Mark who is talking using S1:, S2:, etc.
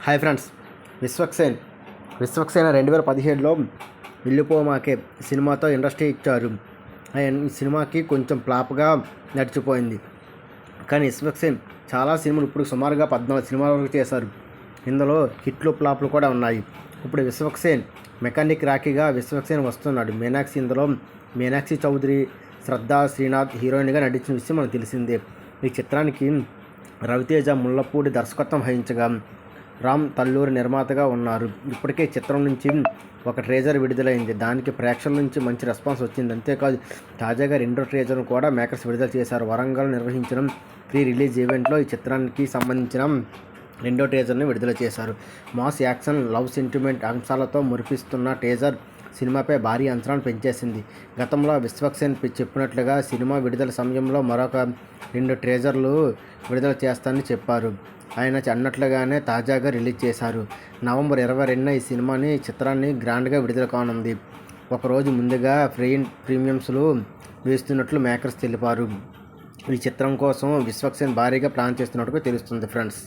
S1: Hi friends, Vishwaksen 2017లో వెళ్ళిపోమాకే సినిమాతో industry ఇచ్చారు. ఈ సినిమాకి కొంచెం ఫ్లాప్గా నడిచిపోయింది. కానీ విశ్వక్సేన్ చాలా సినిమాలు ఇప్పుడు సుమారుగా 14 సినిమాల వరకు చేశారు. ఇందులో హిట్లు ఫ్లాప్లు కూడా ఉన్నాయి. ఇప్పుడు విశ్వక్సేన్ మెకానిక్ రాకీగా విశ్వక్సేన్ వస్తున్నాడు. మీనాక్షి చౌదరి, శ్రద్ధా శ్రీనాథ్ హీరోయిన్గా నటించిన విషయం మనకు తెలిసిందే. ఈ చిత్రానికి రవితేజ ముళ్ళపూడి దర్శకత్వం వహించగా రామ్ తల్లూరి నిర్మాతగా ఉన్నారు. ఇప్పటికే చిత్రం నుంచి ఒక ట్రేజర్ విడుదలైంది. దానికి ప్రేక్షకుల నుంచి మంచి రెస్పాన్స్ వచ్చింది. అంతేకాదు తాజాగా రెండో ట్రేజర్ను కూడా మేకర్స్ విడుదల చేశారు. వరంగల్ నిర్వహించిన ప్రీ రిలీజ్ ఈవెంట్లో ఈ చిత్రానికి సంబంధించిన రెండో ట్రేజర్ని విడుదల చేశారు. మాస్ యాక్షన్, లవ్ సెంటిమెంట్ అంశాలతో మురిపిస్తున్న ట్రేజర్ సినిమాపై భారీ అంచనాలు పెంచేసింది. గతంలో విశ్వక్సేన్ చెప్పినట్లుగా సినిమా విడుదల సమయంలో మరొక 2 ట్రేజర్లు విడుదల చేస్తానని చెప్పారు. ఆయన అన్నట్లుగానే తాజాగా రిలీజ్ చేశారు. నవంబర్ 22న ఈ చిత్రాన్ని గ్రాండ్గా విడుదల కానుంది. ఒకరోజు ముందుగా ప్రీమియమ్స్లు వేస్తున్నట్లు మేకర్స్ తెలిపారు. ఈ చిత్రం కోసం విశ్వక్సేన్ భారీగా ప్లాన్ చేస్తున్నట్టుగా తెలుస్తుంది ఫ్రెండ్స్.